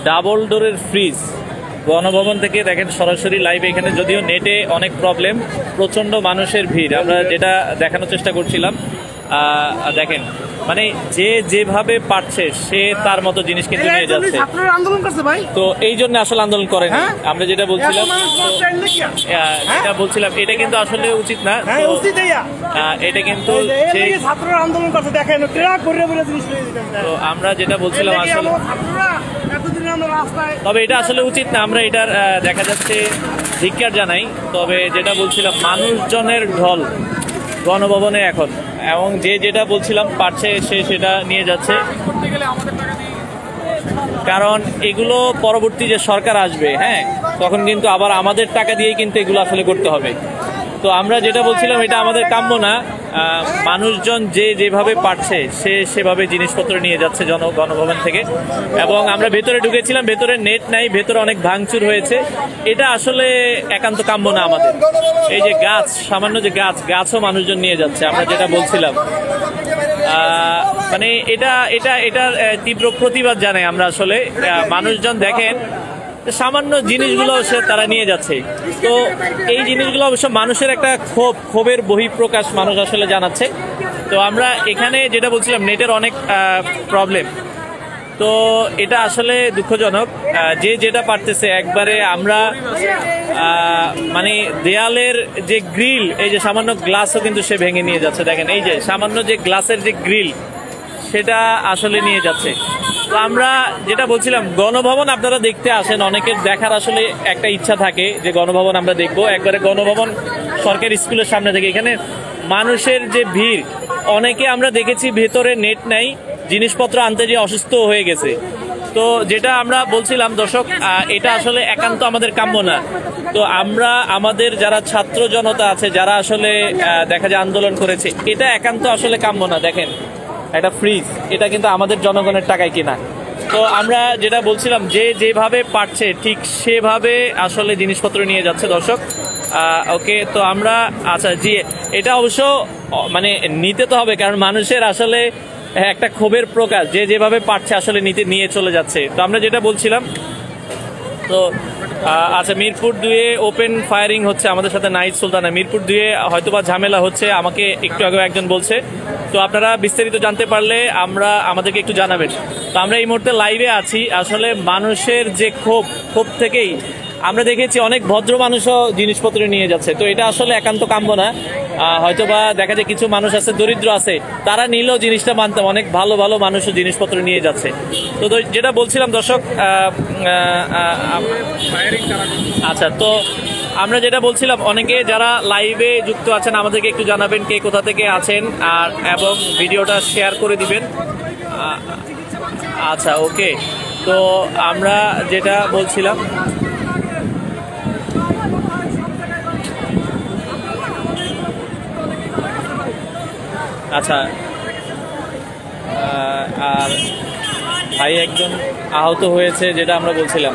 Double ডোরের fridge Ganabhaban থেকে দেখেন সরাসরি লাইভ। এখানে যদিও নেটে অনেক প্রবলেম, প্রচন্ড মানুষের ভিড়। আমরা যেটা দেখানোর চেষ্টা করছিলাম, দেখেন মানে যে যেভাবে পারছে সে তার মতো জিনিস কিন্তু নিয়ে যাচ্ছে। তো এই জন্য আসলে আন্দোলন করেন। আমরা যেটা বলছিলাম এটা কিন্তু আসলে উচিত না। এটা কিন্তু তো আমরা যেটা বলছিলাম আসলে, তবে এটা আসলে উচিত না। আমরা এটার দেখা যাচ্ছে ধিক্কার জানাই। তবে যেটা বলছিলাম মানুষজনের ঢল গণভবনে এখন, এবং যে যেটা বলছিলাম পারছে সে সেটা নিয়ে যাচ্ছে। কারণ এগুলো পরবর্তী যে সরকার আসবে, হ্যাঁ, তখন কিন্তু আবার আমাদের টাকা দিয়েই কিন্তু এগুলো আসলে করতে হবে। তো আমরা যেটা বলছিলাম এটা আমাদের কাম্য না। মানুষজন যে যেভাবে পারছে সে সেভাবে জিনিসপত্র নিয়ে যাচ্ছে গণভবন থেকে। এবং আমরা ভেতরে ঢুকেছিলাম, ভেতরে নেট নাই, ভেতরে অনেক ভাঙচুর হয়েছে। এটা আসলে একান্ত কাম্য না আমাদের। এই যে গাছ, সামান্য যে গাছও মানুষজন নিয়ে যাচ্ছে। আমরা যেটা বলছিলাম মানে এটার তীব্র প্রতিবাদ জানাই আমরা। আসলে মানুষজন দেখেন সামান্য জিনিসগুলো তারা নিয়ে যাচ্ছে। তো এই জিনিসগুলো অবশ্য মানুষের একটা ক্ষোভের বহিঃপ্রকাশ মানুষ আসলে জানাচ্ছে। তো আমরা এখানে যেটা বলছিলাম নেটের অনেক প্রবলেম। তো এটা আসলে দুঃখজনক। যে যেটা পারতেছে একবারে আমরা মানে দেয়ালের যে গ্রিল, এই যে সামান্য গ্লাসও কিন্তু সে ভেঙে নিয়ে যাচ্ছে। দেখেন এই যে সামান্য যে গ্লাসের যে গ্রিল সেটা আসলে নিয়ে যাচ্ছে। তো আমরা যেটা বলছিলাম গণভবন আপনারা দেখতে আসেন, অনেকের দেখার আসলে একটা ইচ্ছা থাকে যে গণভবন আমরা দেখবো। একবারে গণভবন সরকারি স্কুলের সামনে থেকে এখানে মানুষের যে ভিড়, অনেকে আমরা দেখেছি ভেতরে নেট নাই, জিনিসপত্র আনতে যে অসুস্থ হয়ে গেছে। তো যেটা আমরা বলছিলাম দর্শক, এটা আসলে একান্ত আমাদের কাম্য না। তো আমরা আমাদের যারা ছাত্র জনতা আছে, যারা আসলে দেখা যায় আন্দোলন করেছে, এটা একান্ত আসলে কাম্য না। দেখেন একটা ফ্রিজ, এটা কিন্তু আমাদের জনগণের টাকায় কিনা। তো আমরা যেটা বলছিলাম যে যেভাবে পারছে ঠিক সেভাবে আসলে জিনিসপত্র নিয়ে যাচ্ছে দর্শক। ওকে, তো আমরা আচ্ছা জি, এটা অবশ্য মানে নিতে তো হবে, কারণ মানুষের আসলে একটা ক্ষোভের প্রকাশ, যে যেভাবে পারছে আসলে নিয়ে চলে যাচ্ছে। তো আমরা যেটা বলছিলাম, তো আচ্ছা মিরপুর 2-এ ওপেন ফায়ারিং হচ্ছে, আমাদের সাথে নাহিদ সুলতানা। মিরপুর 2-এ হয়তোবা ঝামেলা হচ্ছে, আমাকে একটু আগে একজন বলছে। তো আপনারা বিস্তারিত জানতে পারলে আমাদেরকে একটু জানাবেন। তো আমরা এই মুহূর্তে লাইভে আছি। আসলে মানুষের যে ক্ষোভ থেকেই আমরা দেখেছি অনেক ভদ্র মানুষও জিনিসপত্র নিয়ে যাচ্ছে। তো এটা আসলে একান্ত কাম্য না। হয়তোবা দেখা যায় কিছু মানুষ আছে, দরিদ্র আছে, তারা নিলেও জিনিসটা মানতাম, অনেক ভালো ভালো মানুষও জিনিসপত্র নিয়ে যাচ্ছে। তো যেটা বলছিলাম দর্শক, আচ্ছা, তো আমরা যেটা বলছিলাম অনেকে যারা লাইভে যুক্ত আছেন আমাদেরকে একটু জানাবেন কে কোথা থেকে আছেন, আর এবং ভিডিওটা শেয়ার করে দিবেন। আচ্ছা ওকে, তো আমরা যেটা বলছিলাম, আচ্ছা আর ভাই একজন আহত হয়েছে, যেটা আমরা বলছিলাম।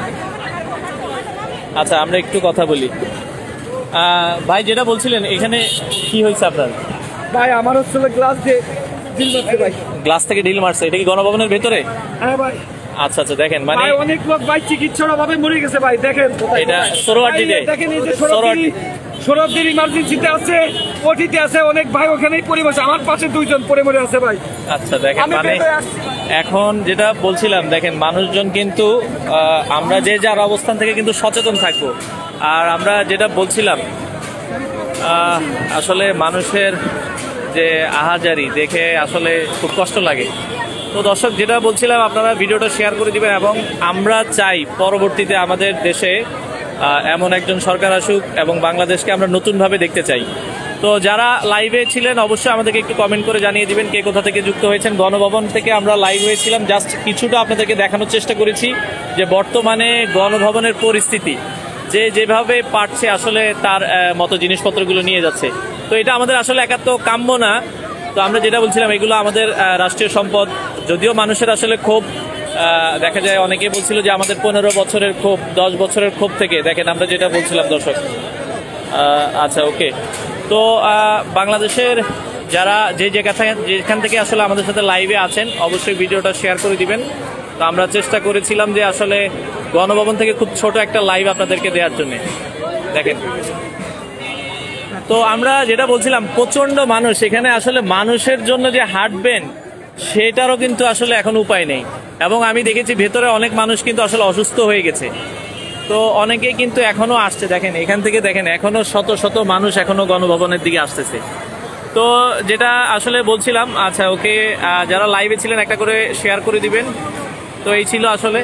আচ্ছা আমরা একটু কথা বলি। ভাই যেটা বলছিলেন এখানে কি হয়েছে আপনার? ভাই আমার হচ্ছে গ্লাস দিয়ে ঢিল মারছে ভাই। গ্লাস থেকে ঢিল মারছে? এটা কি গণভবনের ভেতরে? হ্যাঁ ভাই। আচ্ছা আচ্ছা, দেখেন মানে অনেক লোক ভাই চিকিৎসার অভাবে মরে গেছে ভাই। দেখেন এটা সোহরাওয়ার্দীতে, দেখেন এই যে সোহরাওয়ার্দীর ইমার্জেন্সিতে আছে, ওটিতে আছে, অনেক ভাই ওখানেই পড়ে বসে। আমার পাশে 2 জন পড়ে মরে আছে ভাই। আচ্ছা দেখেন মানে এখন যেটা বলছিলাম, দেখেন মানুষজন কিন্তু আমরা যে যার অবস্থান থেকে কিন্তু সচেতন থাকবো। আর আমরা যেটা বলছিলাম আসলে মানুষের যে আহাজারি দেখে আসলে খুব কষ্ট লাগে। তো দর্শক যেটা বলছিলাম, আপনারা ভিডিওটা শেয়ার করে দিবেন, এবং আমরা চাই পরবর্তীতে আমাদের দেশে এমন একজন সরকার আসুক এবং বাংলাদেশকে আমরা নতুনভাবে দেখতে চাই। তো যারা লাইভে ছিলেন অবশ্যই আমাদেরকে একটু কমেন্ট করে জানিয়ে দিবেন কে কোথা থেকে যুক্ত হয়েছেন। গণভবন থেকে আমরা লাইভ হয়েছিলাম, জাস্ট কিছুটা আপনাদেরকে দেখানোর চেষ্টা করেছি যে বর্তমানে গণভবনের পরিস্থিতি, যে যেভাবে পারছে আসলে তার মতো জিনিসপত্রগুলো নিয়ে যাচ্ছে। তো এটা আমাদের আসলে একান্ত কাম্য না। তো আমরা যেটা বলছিলাম এগুলো আমাদের রাষ্ট্রীয় সম্পদ। যদিও মানুষের আসলে ক্ষোভ দেখা যায়, অনেকে বলছিল যে আমাদের 15 বছরের ক্ষোভ, 10 বছরের ক্ষোভ থেকে, দেখেন আমরা যেটা বলছিলাম দর্শক। আচ্ছা ওকে, তো বাংলাদেশের যারা যেখান থেকে আসলে আমাদের সাথে লাইভে আছেন অবশ্যই ভিডিওটা শেয়ার করে দিবেন। তো আমরা চেষ্টা করেছিলাম যে আসলে গণভবন থেকে খুব ছোট একটা লাইভ আপনাদেরকে দেওয়ার জন্য। দেখেন, তো আমরা যেটা বলছিলাম প্রচন্ড মানুষ এখানে, আসলে মানুষের জন্য যে হাঁটবেন সেটারও কিন্তু আসলে এখন উপায় নেই। এবং আমি দেখেছি ভেতরে অনেক মানুষ কিন্তু আসলে অসুস্থ হয়ে গেছে, তো অনেকেই কিন্তু এখনো আসছে। দেখেন এখান থেকে দেখেন এখনো শত শত মানুষ এখনো গণভবনের দিকে আসতেছে। তো যেটা আসলে বলছিলাম, আচ্ছা ওকে, যারা লাইভে ছিলেন একটা করে শেয়ার করে দিবেন। তো এই ছিল আসলে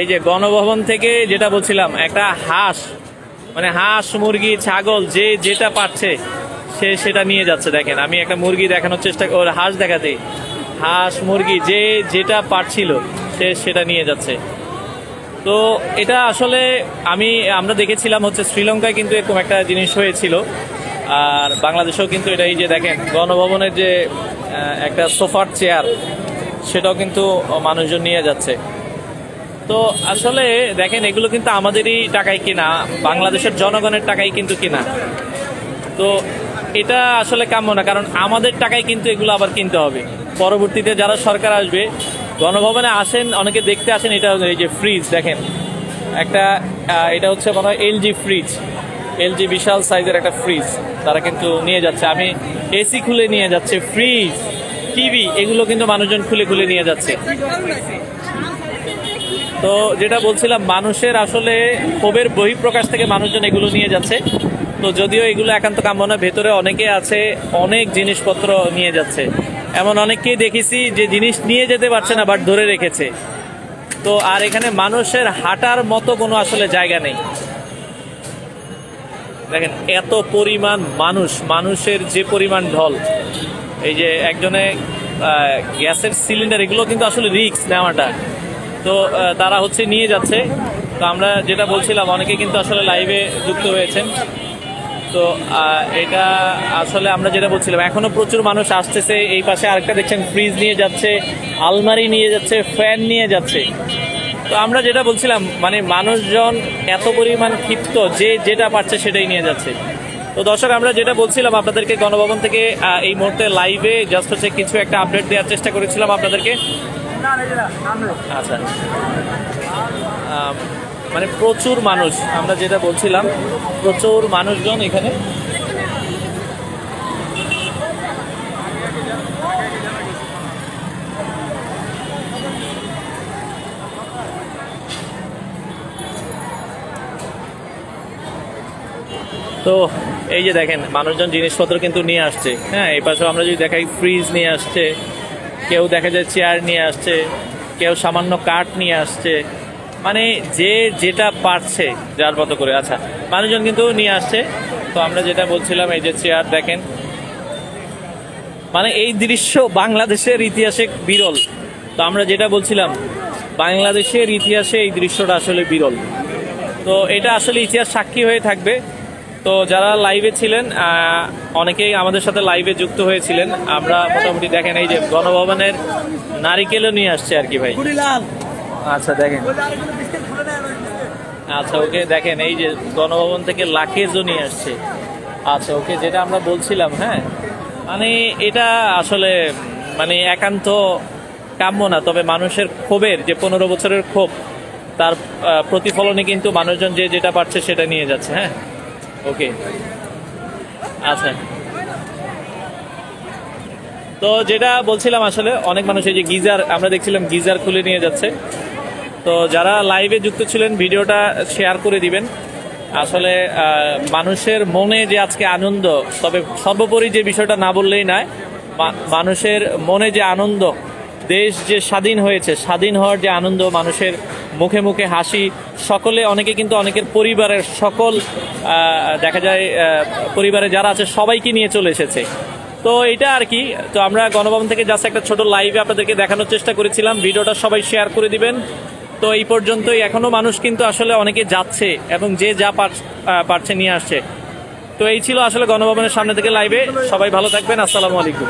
এই যে গণভবন থেকে যেটা বলছিলাম, একটা হাঁস, মানে হাঁস মুরগি ছাগল যে যেটা পাচ্ছে সে সেটা নিয়ে যাচ্ছে। দেখেন আমি একটা মুরগি দেখানোর চেষ্টা, ওর হাঁস দেখাতে, হাঁস মুরগি যে যেটা পারছিল সে সেটা নিয়ে যাচ্ছে। তো এটা আসলে আমরা দেখেছিলাম হচ্ছে শ্রীলঙ্কায় কিন্তু এরকম একটা জিনিস হয়েছিল, আর বাংলাদেশেও কিন্তু এটা। এই যে দেখেন গণভবনের যে একটা সোফার চেয়ার সেটাও কিন্তু মানুষজন নিয়ে যাচ্ছে। তো আসলে দেখেন এগুলো কিন্তু আমাদেরই টাকায় কেনা, বাংলাদেশের জনগণের টাকায় কিন্তু কেনা। তো এটা আসলে কাম্য না, কারণ আমাদের টাকায় কিন্তু এগুলো আবার কিনতে হবে। পরবর্তীতে যারা সরকার আসবে, গণভবনে আসেন অনেকে দেখতে আসেন, এটা এই যে ফ্রিজ দেখেন একটা, এটা হচ্ছে মনে হয় এলজি ফ্রিজ, এলজি বিশাল সাইজের একটা ফ্রিজ তারা কিন্তু নিয়ে যাচ্ছে। আমি এসি খুলে নিয়ে যাচ্ছে, ফ্রিজ, টিভি, এগুলো কিন্তু মানুষজন খুলে খুলে নিয়ে যাচ্ছে। তো যেটা বলছিলাম, মানুষের আসলে ক্ষোভের বহিঃপ্রকাশ থেকে মানুষজন এগুলো নিয়ে যাচ্ছে। তো যদিও এগুলো একান্ত কাম্য না, ভেতরে অনেকে আছে অনেক জিনিসপত্র নিয়ে যাচ্ছে। এমন অনেককেই দেখেছি যে জিনিস নিয়ে যেতে পারছে না, বাট ধরে রেখেছে। তো আর এখানে মানুষের হাঁটার মতো কোনো আসলে জায়গা নেই। দেখেন এত পরিমাণ মানুষ, মানুষের যে পরিমাণ ঢল, এই যে একজনে গ্যাসের সিলিন্ডার, এগুলো কিন্তু আসলে রিস্ক নেওয়াটা। তো তারা হচ্ছে নিয়ে যাচ্ছে। তো আমরা যেটা বলছিলাম, অনেকে কিন্তু আসলে লাইভে যুক্ত হয়েছেন। তো এটা আসলে আমরা যেটা বলছিলাম, এখনো প্রচুর মানুষ আসতেছে। এই পাশে আরেকটা দেখছেন ফ্রিজ নিয়ে যাচ্ছে, আলমারি নিয়ে যাচ্ছে, ফ্যান নিয়ে যাচ্ছে। তো আমরা যেটা বলছিলাম, মানে মানুষজন এত পরিমাণ ক্ষিপ্ত যে যেটা পারছে সেটাই নিয়ে যাচ্ছে। তো দর্শক, আমরা যেটা বলছিলাম আপনাদেরকে, গণভবন থেকে এই মুহূর্তে লাইভে জাস্ট হচ্ছে কিছু একটা আপডেট দেওয়ার চেষ্টা করেছিলাম আপনাদেরকে। আচ্ছা, মানে প্রচুর মানুষ, আমরা যেটা বলছিলাম প্রচুর মানুষজন এখানে। তো এই যে দেখেন মানুষজন জিনিসপত্র কিন্তু নিয়ে আসছে। হ্যাঁ, এই পাশে আমরা যদি দেখাই, ফ্রিজ নিয়ে আসছে, কেউ দেখা যায় চেয়ার নিয়ে আসছে, কেউ সামান্য কাঠ নিয়ে আসছে, মানে যে যেটা পারছে যার মতো করে। আচ্ছা, মানুষজন কিন্তু নিয়ে আসছে। তো আমরা যেটা বলছিলাম, এই যে চেয়ার দেখেন, মানে এই দৃশ্য বাংলাদেশের ইতিহাসে বিরল। তো আমরা যেটা বলছিলাম, বাংলাদেশের ইতিহাসে এই দৃশ্যটা আসলে বিরল। তো এটা আসলে ইতিহাস সাক্ষী হয়ে থাকবে। তো যারা লাইভে ছিলেন, অনেকেই আমাদের সাথে লাইভে যুক্ত হয়েছিলেন। আমরা মোটামুটি দেখেন এই যে গণভবনের নারিকেলও নিয়ে আসছে আর কি ভাই। আচ্ছা দেখেন, আচ্ছা ওকে দেখেন এই যে গণভবন থেকে লাকেজও নিয়ে আসছে। আচ্ছা ওকে, যেটা আমরা বলছিলাম, হ্যাঁ মানে এটা আসলে মানে একান্ত কাম্য না। তবে মানুষের ক্ষোভের যে 15 বছরের ক্ষোভ, তার প্রতিফলনে কিন্তু মানুষজন যে যেটা পারছে সেটা নিয়ে যাচ্ছে। হ্যাঁ ওকে, আচ্ছা। তো যেটা বলছিলাম, আসলে অনেক মানুষ এই যে গিজার, আমরা দেখছিলাম গিজার খুলে নিয়ে যাচ্ছে। তো যারা লাইভে যুক্ত ছিলেন ভিডিওটা শেয়ার করে দিবেন। আসলে মানুষের মনে যে আজকে আনন্দ, তবে সর্বোপরি যে বিষয়টা না বললেই নয়, মানুষের মনে যে আনন্দ, দেশ যে স্বাধীন হয়েছে, স্বাধীন হওয়ার যে আনন্দ, মানুষের মুখে মুখে হাসি, সকলে, অনেকে কিন্তু অনেকের পরিবারের সকল দেখা যায় পরিবারে যারা আছে সবাইকে নিয়ে চলে এসেছে। তো এটা আর কি। তো আমরা গণভবন থেকে জাস্ট একটা ছোট লাইভে আপনাদেরকে দেখানোর চেষ্টা করেছিলাম। ভিডিওটা সবাই শেয়ার করে দিবেন। তো এই পর্যন্তই। এখনো মানুষ কিন্তু আসলে অনেকে যাচ্ছে এবং যে যা পারছে নিয়ে আসছে। তো এই ছিল আসলে গণভবনের সামনে থেকে লাইভে। সবাই ভালো থাকবেন। আসসালামু আলাইকুম।